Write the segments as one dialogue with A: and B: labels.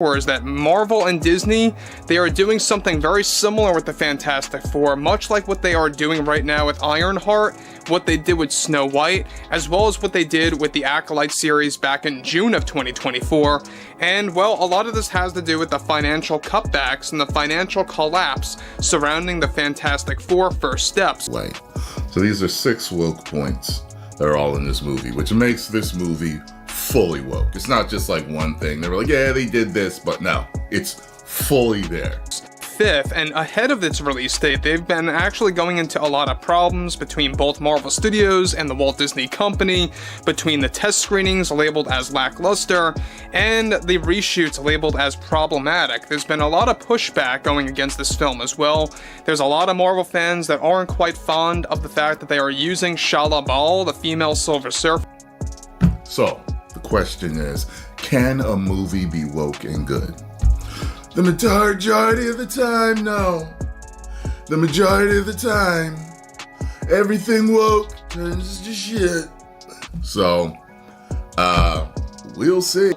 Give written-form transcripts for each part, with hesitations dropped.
A: is that Marvel and Disney, they are doing something very similar with the Fantastic Four, much like what they are doing right now with Ironheart, what they did with Snow White, as well as what they did with the Acolyte series back in June of 2024. And, well, a lot of this has to do with the financial cutbacks and the financial collapse surrounding the Fantastic Four first steps.
B: So these are 6 woke points that are all in this movie, which makes this movie fully woke. It's not just like one thing. They were like, yeah, they did this, but no, it's fully there.
A: 5th, and ahead of its release date, they've been actually going into a lot of problems between both Marvel Studios and the Walt Disney Company, between the test screenings labeled as lackluster and the reshoots labeled as problematic. There's been a lot of pushback going against this film as well. There's a lot of Marvel fans that aren't quite fond of the fact that they are using Shala Bal, the female Silver Surfer.
B: So, the question is, can a movie be woke and good? The majority of the time, no. The majority of the time, everything woke turns to shit. So, we'll see.
A: And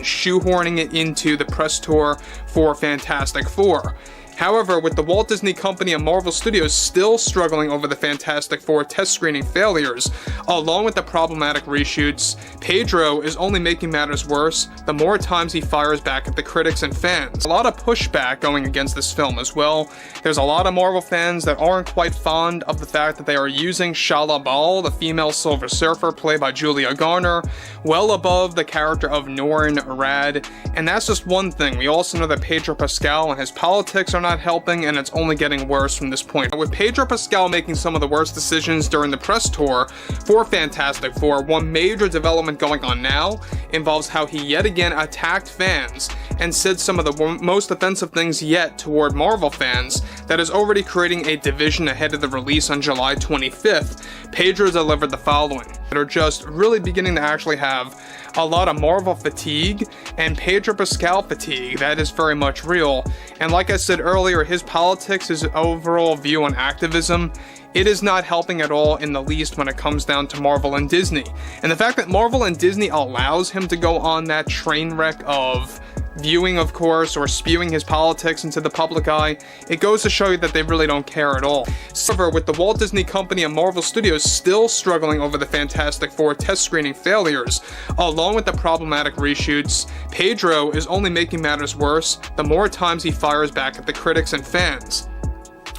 A: shoehorning it into the press tour for Fantastic Four. However, with the Walt Disney Company and Marvel Studios still struggling over the Fantastic Four test screening failures, along with the problematic reshoots, Pedro is only making matters worse the more times he fires back at the critics and fans. A lot of pushback going against this film as well. There's a lot of Marvel fans that aren't quite fond of the fact that they are using Shala Bal, the female Silver Surfer played by Julia Garner, well above the character of Norrin Radd. And that's just one thing. We also know that Pedro Pascal and his politics are not helping, and it's only getting worse from this point. With Pedro Pascal making some of the worst decisions during the press tour for Fantastic Four, one major development going on now involves how he yet again attacked fans and said some of the most offensive things yet toward Marvel fans that is already creating a division ahead of the release on July 25th. Pedro delivered the following that are just really beginning to actually have a lot of Marvel fatigue and Pedro Pascal fatigue. That is very much real. And like I said earlier, his politics, his overall view on activism, it is not helping at all in the least when it comes down to Marvel and Disney. And the fact that Marvel and Disney allows him to go on that train wreck of viewing, of course, or spewing his politics into the public eye, it goes to show you that they really don't care at all. However, with the Walt Disney Company and Marvel Studios still struggling over the Fantastic Four test screening failures, along with the problematic reshoots, Pedro is only making matters worse the more times he fires back at the critics and fans.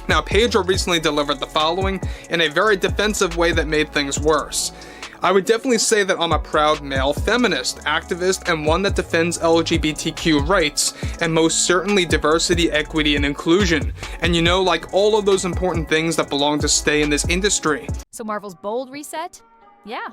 A: Now, Pedro recently delivered the following in a very defensive way that made things worse. I would definitely say that I'm a proud male feminist, activist, and one that defends LGBTQ rights, and most certainly diversity, equity, and inclusion. And you know, like all of those important things that belong to stay in this industry.
C: So Marvel's bold reset? Yeah.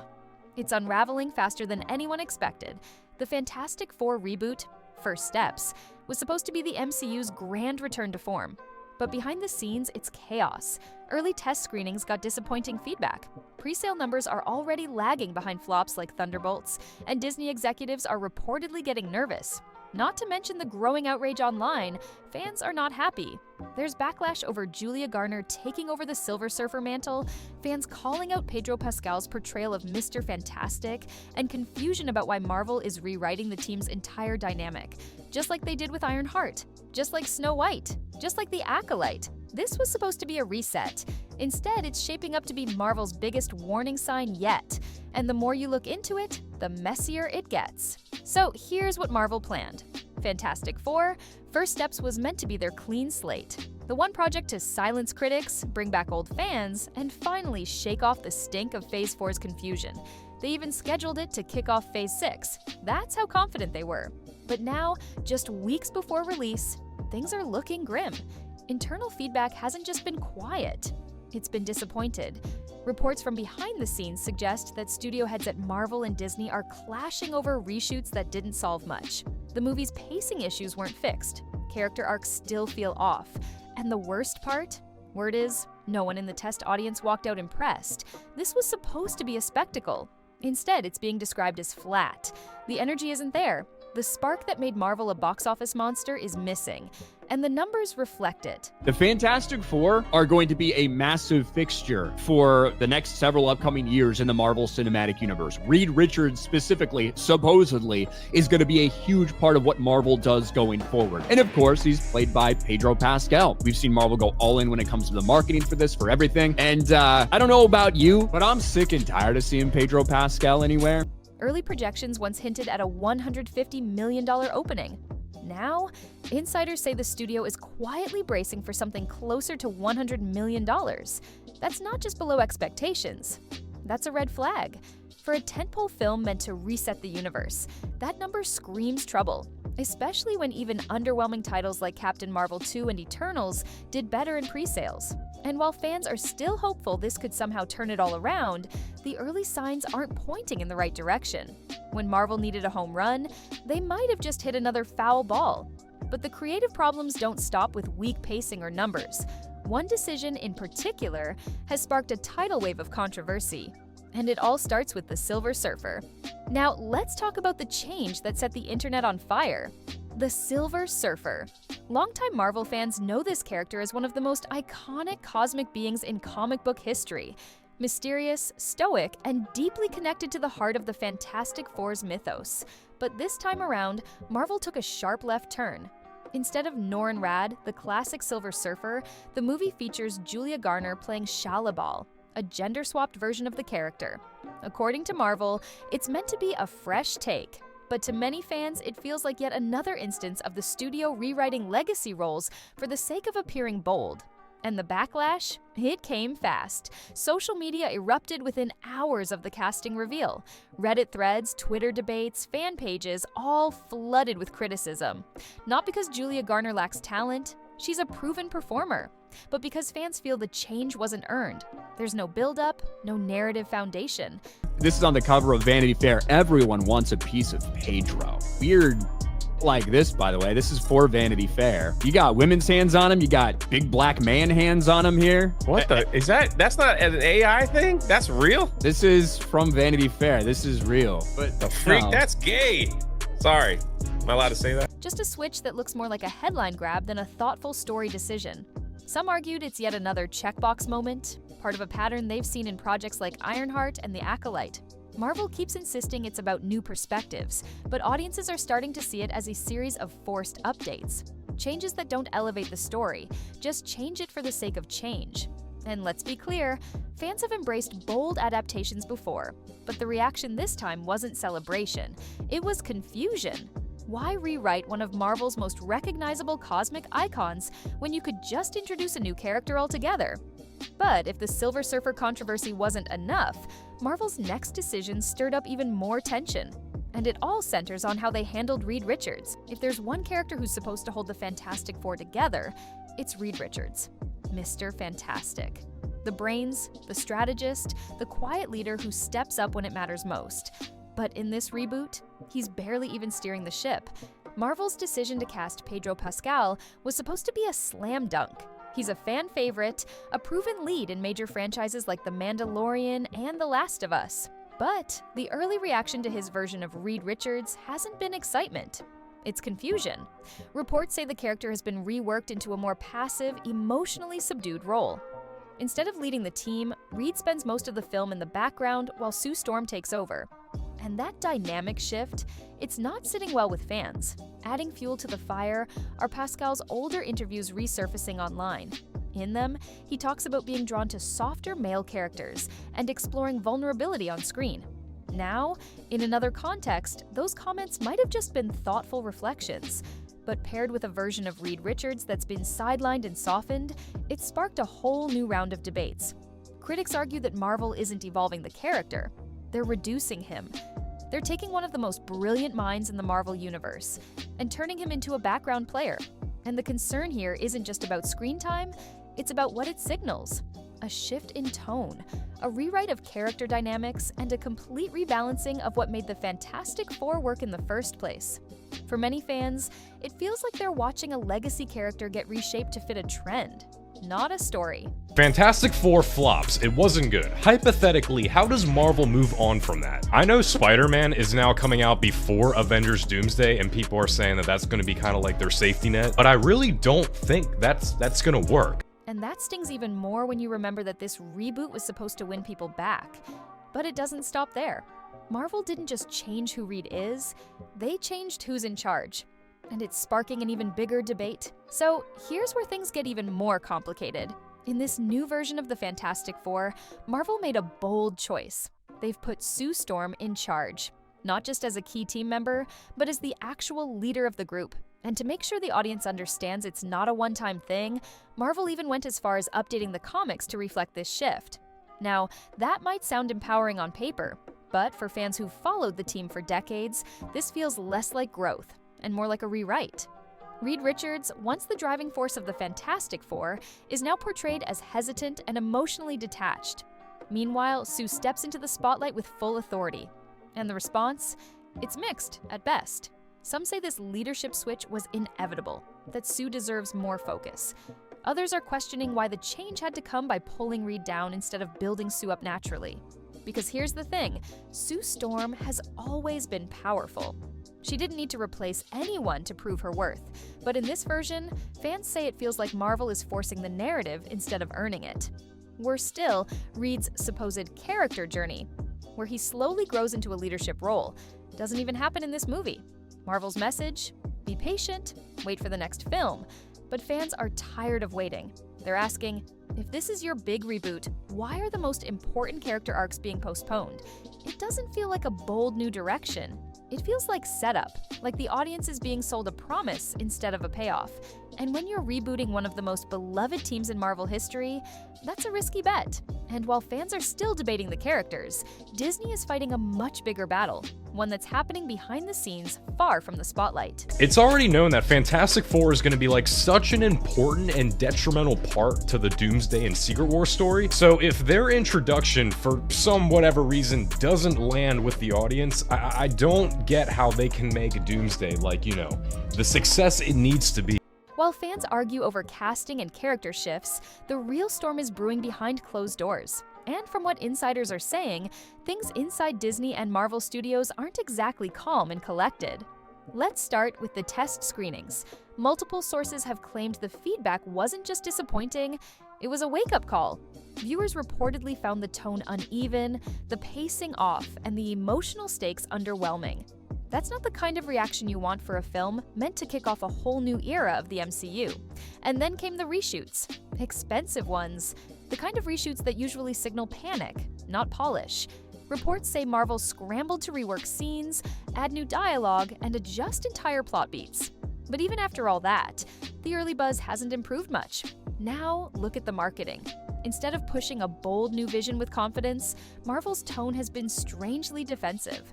C: It's unraveling faster than anyone expected. The Fantastic Four reboot, First Steps, was supposed to be the MCU's grand return to form. But behind the scenes, it's chaos. Early test screenings got disappointing feedback. Pre-sale numbers are already lagging behind flops like Thunderbolts, and Disney executives are reportedly getting nervous. Not to mention the growing outrage online, fans are not happy. There's backlash over Julia Garner taking over the Silver Surfer mantle, fans calling out Pedro Pascal's portrayal of Mr. Fantastic, and confusion about why Marvel is rewriting the team's entire dynamic. Just like they did with Ironheart, just like Snow White, just like the Acolyte. This was supposed to be a reset. Instead, it's shaping up to be Marvel's biggest warning sign yet. And the more you look into it, the messier it gets. So here's what Marvel planned. Fantastic Four, First Steps was meant to be their clean slate. The one project to silence critics, bring back old fans, and finally shake off the stink of Phase 4's confusion. They even scheduled it to kick off Phase 6. That's how confident they were. But now, just weeks before release, things are looking grim. Internal feedback hasn't just been quiet, it's been disappointed. Reports from behind the scenes suggest that studio heads at Marvel and Disney are clashing over reshoots that didn't solve much. The movie's pacing issues weren't fixed. Character arcs still feel off. And the worst part? Word is, no one in the test audience walked out impressed. This was supposed to be a spectacle. Instead, it's being described as flat. The energy isn't there. The spark that made Marvel a box office monster is missing, and the numbers reflect it.
D: The Fantastic Four are going to be a massive fixture for the next several upcoming years in the Marvel Cinematic Universe. Reed Richards specifically, supposedly, is going to be a huge part of what Marvel does going forward. And of course, he's played by Pedro Pascal. We've seen Marvel go all in when it comes to the marketing for this, for everything. And I don't know about you, but I'm sick and tired of seeing Pedro Pascal anywhere.
C: Early projections once hinted at a $150 million opening. Now, insiders say the studio is quietly bracing for something closer to $100 million. That's not just below expectations. That's a red flag. For a tentpole film meant to reset the universe, that number screams trouble, especially when even underwhelming titles like Captain Marvel 2 and Eternals did better in pre-sales. And while fans are still hopeful this could somehow turn it all around, the early signs aren't pointing in the right direction. When Marvel needed a home run, they might have just hit another foul ball. But the creative problems don't stop with weak pacing or numbers. One decision in particular has sparked a tidal wave of controversy. And it all starts with the Silver Surfer. Now, let's talk about the change that set the internet on fire. The Silver Surfer. Longtime Marvel fans know this character as one of the most iconic cosmic beings in comic book history. Mysterious, stoic, and deeply connected to the heart of the Fantastic Four's mythos. But this time around, Marvel took a sharp left turn. Instead of Norrin Radd, the classic Silver Surfer, the movie features Julia Garner playing Shalabal, a gender-swapped version of the character. According to Marvel, it's meant to be a fresh take. But to many fans, it feels like yet another instance of the studio rewriting legacy roles for the sake of appearing bold. And the backlash? It came fast. Social media erupted within hours of the casting reveal. Reddit threads, Twitter debates, fan pages, all flooded with criticism. Not because Julia Garner lacks talent, she's a proven performer, but because fans feel the change wasn't earned. There's no build-up, no narrative foundation.
D: This is on the cover of Vanity Fair. Everyone wants a piece of Pedro. Weird like this, by the way. This is for Vanity Fair. You got women's hands on him. You got big black man hands on him here.
E: What the? Is that's not an AI thing? That's real?
D: This is from Vanity Fair. This is real. But
E: The freak,
D: no.
E: that's gay. Sorry. Am I allowed to say that?
C: Just a switch that looks more like a headline grab than a thoughtful story decision. Some argued it's yet another checkbox moment, part of a pattern they've seen in projects like Ironheart and the Acolyte. Marvel keeps insisting it's about new perspectives, but audiences are starting to see it as a series of forced updates. Changes that don't elevate the story, just change it for the sake of change. And let's be clear, fans have embraced bold adaptations before, but the reaction this time wasn't celebration, it was confusion. Why rewrite one of Marvel's most recognizable cosmic icons when you could just introduce a new character altogether? But if the Silver Surfer controversy wasn't enough, Marvel's next decision stirred up even more tension. And it all centers on how they handled Reed Richards. If there's one character who's supposed to hold the Fantastic Four together, it's Reed Richards, Mr. Fantastic. The brains, the strategist, the quiet leader who steps up when it matters most. But in this reboot, he's barely even steering the ship. Marvel's decision to cast Pedro Pascal was supposed to be a slam dunk. He's a fan favorite, a proven lead in major franchises like The Mandalorian and The Last of Us. But the early reaction to his version of Reed Richards hasn't been excitement. It's confusion. Reports say the character has been reworked into a more passive, emotionally subdued role. Instead of leading the team, Reed spends most of the film in the background while Sue Storm takes over. And that dynamic shift, it's not sitting well with fans. Adding fuel to the fire are Pascal's older interviews resurfacing online. In them, he talks about being drawn to softer male characters and exploring vulnerability on screen. Now, in another context, those comments might have just been thoughtful reflections. But paired with a version of Reed Richards that's been sidelined and softened, it sparked a whole new round of debates. Critics argue that Marvel isn't evolving the character. They're reducing him. They're taking one of the most brilliant minds in the Marvel universe and turning him into a background player. And the concern here isn't just about screen time, it's about what it signals. A shift in tone, a rewrite of character dynamics, and a complete rebalancing of what made the Fantastic Four work in the first place. For many fans, it feels like they're watching a legacy character get reshaped to fit a trend. not a story.
F: Fantastic Four flops. It wasn't good. Hypothetically, how does Marvel move on from that? I know Spider-Man is now coming out before Avengers Doomsday, and people are saying that that's going to be kind of like their safety net, but I really don't think that's going to work.
C: And that stings even more when you remember that this reboot was supposed to win people back. But it doesn't stop there. Marvel didn't just change who Reed is, they changed who's in charge. And it's sparking an even bigger debate. So here's where things get even more complicated. In this new version of the Fantastic Four, Marvel made a bold choice. They've put Sue Storm in charge, not just as a key team member, but as the actual leader of the group. And to make sure the audience understands it's not a one-time thing, Marvel even went as far as updating the comics to reflect this shift. Now, that might sound empowering on paper, but for fans who followed the team for decades, this feels less like growth and more like a rewrite. Reed Richards, once the driving force of the Fantastic Four, is now portrayed as hesitant and emotionally detached. Meanwhile, Sue steps into the spotlight with full authority. And the response? It's mixed, at best. Some say this leadership switch was inevitable, that Sue deserves more focus. Others are questioning why the change had to come by pulling Reed down instead of building Sue up naturally. Because here's the thing, Sue Storm has always been powerful. She didn't need to replace anyone to prove her worth, but in this version, fans say it feels like Marvel is forcing the narrative instead of earning it. Worse still, Reed's supposed character journey, where he slowly grows into a leadership role, doesn't even happen in this movie. Marvel's message? Be patient, wait for the next film. But fans are tired of waiting. They're asking, if this is your big reboot, why are the most important character arcs being postponed? It doesn't feel like a bold new direction. It feels like setup, like the audience is being sold a promise instead of a payoff. And when you're rebooting one of the most beloved teams in Marvel history, that's a risky bet. And while fans are still debating the characters, Disney is fighting a much bigger battle, one that's happening behind the scenes, far from the spotlight.
F: It's already known that Fantastic Four is going to be like such an important and detrimental part to the Doomsday and Secret War story. So if their introduction, for some whatever reason, doesn't land with the audience, I don't get how they can make Doomsday like, you know, the success it needs to be.
C: While fans argue over casting and character shifts, the real storm is brewing behind closed doors. And from what insiders are saying, things inside Disney and Marvel Studios aren't exactly calm and collected. Let's start with the test screenings. Multiple sources have claimed the feedback wasn't just disappointing, it was a wake-up call. Viewers reportedly found the tone uneven, the pacing off, and the emotional stakes underwhelming. That's not the kind of reaction you want for a film meant to kick off a whole new era of the MCU. And then came the reshoots. Expensive ones. The kind of reshoots that usually signal panic, not polish. Reports say Marvel scrambled to rework scenes, add new dialogue, and adjust entire plot beats. But even after all that, the early buzz hasn't improved much. Now, look at the marketing. Instead of pushing a bold new vision with confidence, Marvel's tone has been strangely defensive.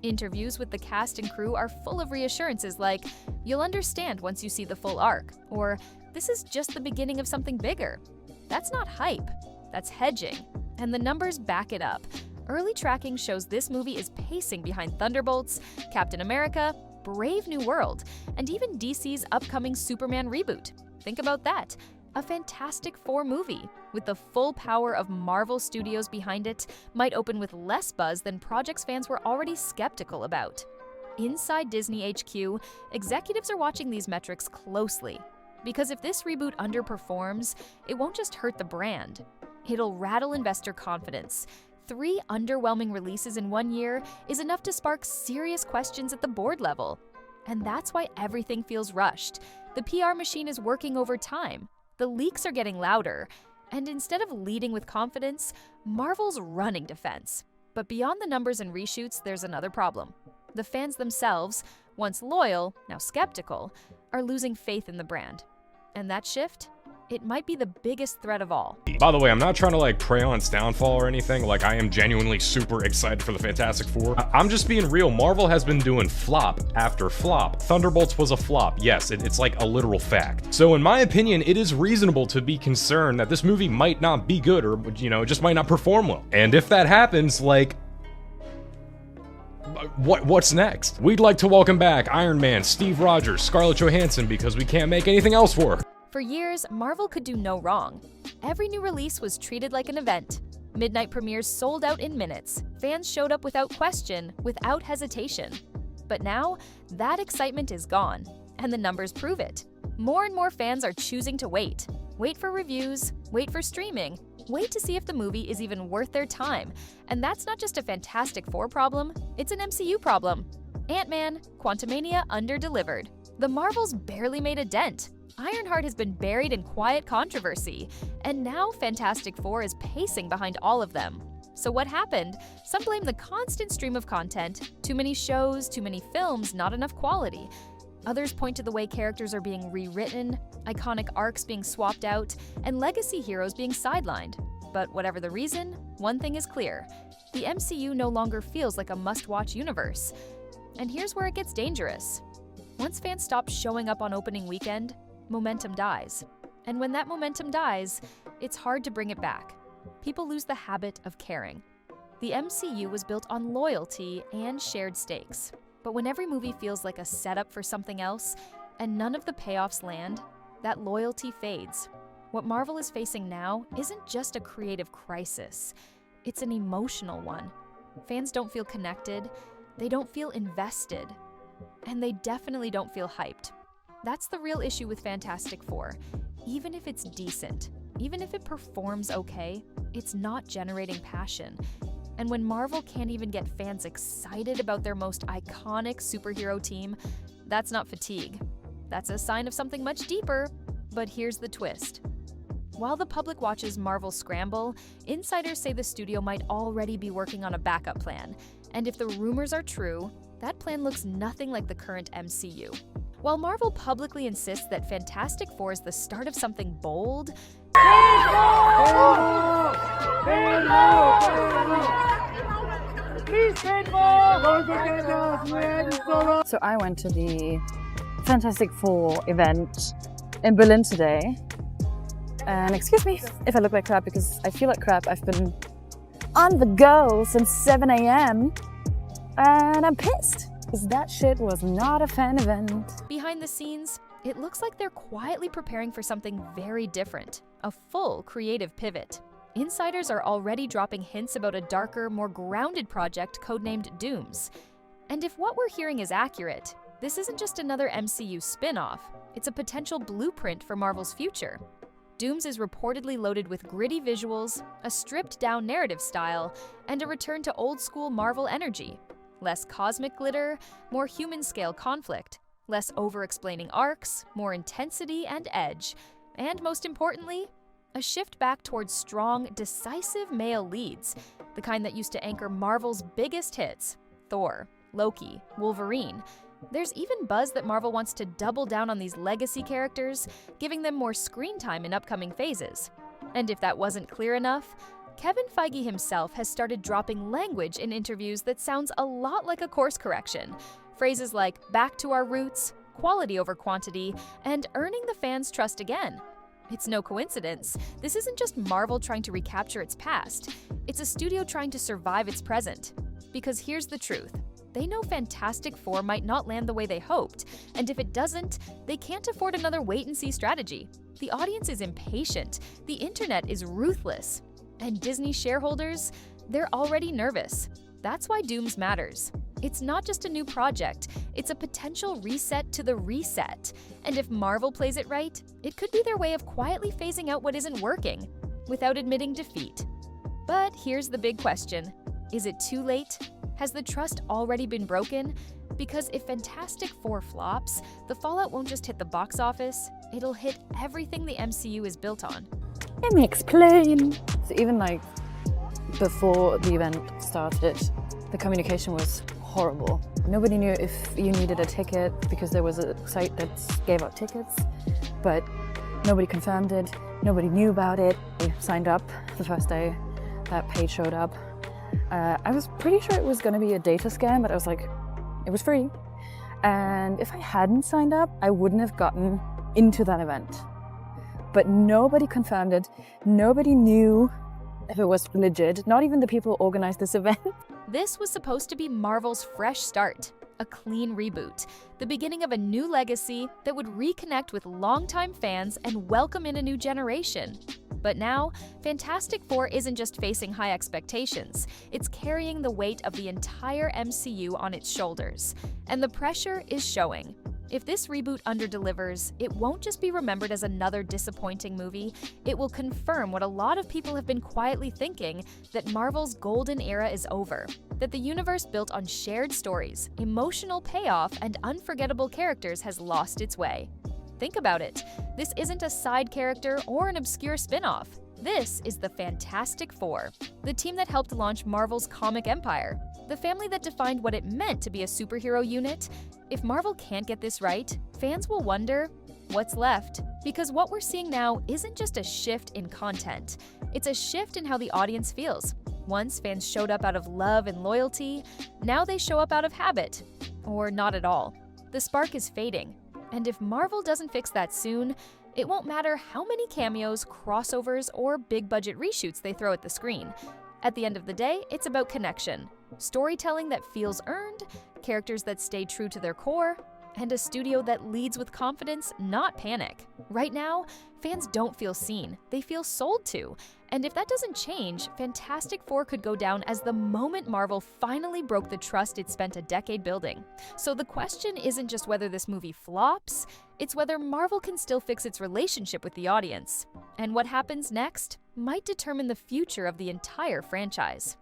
C: Interviews with the cast and crew are full of reassurances like, "You'll understand once you see the full arc," or "This is just the beginning of something bigger." That's not hype, that's hedging. And the numbers back it up. Early tracking shows this movie is pacing behind Thunderbolts, Captain America, Brave New World, and even DC's upcoming Superman reboot. Think about that. A Fantastic Four movie, with the full power of Marvel Studios behind it, might open with less buzz than projects fans were already skeptical about. Inside Disney HQ, executives are watching these metrics closely. Because if this reboot underperforms, it won't just hurt the brand. It'll rattle investor confidence. 3 underwhelming releases in 1 year is enough to spark serious questions at the board level. And that's why everything feels rushed. The PR machine is working overtime. The leaks are getting louder, and instead of leading with confidence, Marvel's running defense. But beyond the numbers and reshoots, there's another problem. The fans themselves, once loyal, now skeptical, are losing faith in the brand. And that shift? It might be the biggest threat of all.
F: By the way, I'm not trying to like prey on its downfall or anything. Like, I am genuinely super excited for the Fantastic Four. I'm just being real. Marvel has been doing flop after flop. Thunderbolts was a flop. Yes, it's like a literal fact. So in my opinion, it is reasonable to be concerned that this movie might not be good, or, you know, it just might not perform well. And if that happens, like, what's next? We'd like to welcome back Iron Man, Steve Rogers, Scarlett Johansson, because we can't make anything else work.
C: For years, Marvel could do no wrong. Every new release was treated like an event. Midnight premieres sold out in minutes. Fans showed up without question, without hesitation. But now, that excitement is gone, and the numbers prove it. More and more fans are choosing to wait. Wait for reviews, wait for streaming, wait to see if the movie is even worth their time. And that's not just a Fantastic Four problem, it's an MCU problem. Ant-Man, Quantumania under-delivered. The Marvels barely made a dent. Ironheart has been buried in quiet controversy, and now Fantastic Four is pacing behind all of them. So what happened? Some blame the constant stream of content, too many shows, too many films, not enough quality. Others point to the way characters are being rewritten, iconic arcs being swapped out, and legacy heroes being sidelined. But whatever the reason, one thing is clear. The MCU no longer feels like a must-watch universe. And here's where it gets dangerous. Once fans stop showing up on opening weekend, momentum dies. And when that momentum dies, it's hard to bring it back. People lose the habit of caring. The MCU was built on loyalty and shared stakes. But when every movie feels like a setup for something else, and none of the payoffs land, that loyalty fades. What Marvel is facing now isn't just a creative crisis, it's an emotional one. Fans don't feel connected, they don't feel invested, and they definitely don't feel hyped. That's the real issue with Fantastic Four. Even if it's decent, even if it performs okay, it's not generating passion. And when Marvel can't even get fans excited about their most iconic superhero team, that's not fatigue. That's a sign of something much deeper. But here's the twist. While the public watches Marvel scramble, insiders say the studio might already be working on a backup plan. And if the rumors are true, that plan looks nothing like the current MCU. While Marvel publicly insists that Fantastic Four is the start of something bold,
G: So I went to the Fantastic Four event in Berlin today. And excuse me if I look like crap, because I feel like crap. I've been on the go since 7 a.m. and I'm pissed because that shit was not a fan event.
C: behind the scenes, it looks like they're quietly preparing for something very different, a full creative pivot. Insiders are already dropping hints about a darker, more grounded project codenamed Dooms. And if what we're hearing is accurate, this isn't just another MCU spin-off, it's a potential blueprint for Marvel's future. Dooms is reportedly loaded with gritty visuals, a stripped-down narrative style, and a return to old-school Marvel energy. Less cosmic glitter, more human-scale conflict, less over-explaining arcs, more intensity and edge, and most importantly, a shift back towards strong, decisive male leads, the kind that used to anchor Marvel's biggest hits: Thor, Loki, Wolverine. There's even buzz that Marvel wants to double down on these legacy characters, giving them more screen time in upcoming phases. And if that wasn't clear enough, Kevin Feige himself has started dropping language in interviews that sounds a lot like a course correction. Phrases like "back to our roots," "quality over quantity," and "earning the fans' trust again." It's no coincidence. This isn't just Marvel trying to recapture its past. It's a studio trying to survive its present. Because here's the truth. They know Fantastic Four might not land the way they hoped, and if it doesn't, they can't afford another wait-and-see strategy. The audience is impatient, the internet is ruthless, and Disney shareholders, they're already nervous. That's why Dooms matters. It's not just a new project, it's a potential reset to the reset. And if Marvel plays it right, it could be their way of quietly phasing out what isn't working, without admitting defeat. But here's the big question. Is it too late? Has the trust already been broken? Because if Fantastic Four flops, the fallout won't just hit the box office, it'll hit everything the MCU is built on.
G: Let me explain. So even like before the event started, the communication was horrible. Nobody knew if you needed a ticket because there was a site that gave out tickets, but nobody confirmed it. Nobody knew about it. I signed up the first day that page showed up. I was pretty sure it was going to be a data scam, but I was like, it was free. And if I hadn't signed up, I wouldn't have gotten into that event. But nobody confirmed it. Nobody knew if it was legit, not even the people who organized this event.
C: This was supposed to be Marvel's fresh start, a clean reboot, the beginning of a new legacy that would reconnect with longtime fans and welcome in a new generation. But now, Fantastic Four isn't just facing high expectations, it's carrying the weight of the entire MCU on its shoulders. And the pressure is showing. If this reboot underdelivers, it won't just be remembered as another disappointing movie, it will confirm what a lot of people have been quietly thinking, that Marvel's golden era is over. That the universe built on shared stories, emotional payoff, and unforgettable characters has lost its way. Think about it. This isn't a side character or an obscure spin-off. This is the Fantastic Four, the team that helped launch Marvel's comic empire, the family that defined what it meant to be a superhero unit. If Marvel can't get this right, fans will wonder, what's left? Because what we're seeing now isn't just a shift in content, it's a shift in how the audience feels. Once fans showed up out of love and loyalty, now they show up out of habit. Or not at all. The spark is fading. And if Marvel doesn't fix that soon, it won't matter how many cameos, crossovers, or big-budget reshoots they throw at the screen. At the end of the day, it's about connection. Storytelling that feels earned, characters that stay true to their core, and a studio that leads with confidence, not panic. Right now, fans don't feel seen, they feel sold to. And if that doesn't change, Fantastic Four could go down as the moment Marvel finally broke the trust it spent a decade building. So the question isn't just whether this movie flops, it's whether Marvel can still fix its relationship with the audience. And what happens next might determine the future of the entire franchise.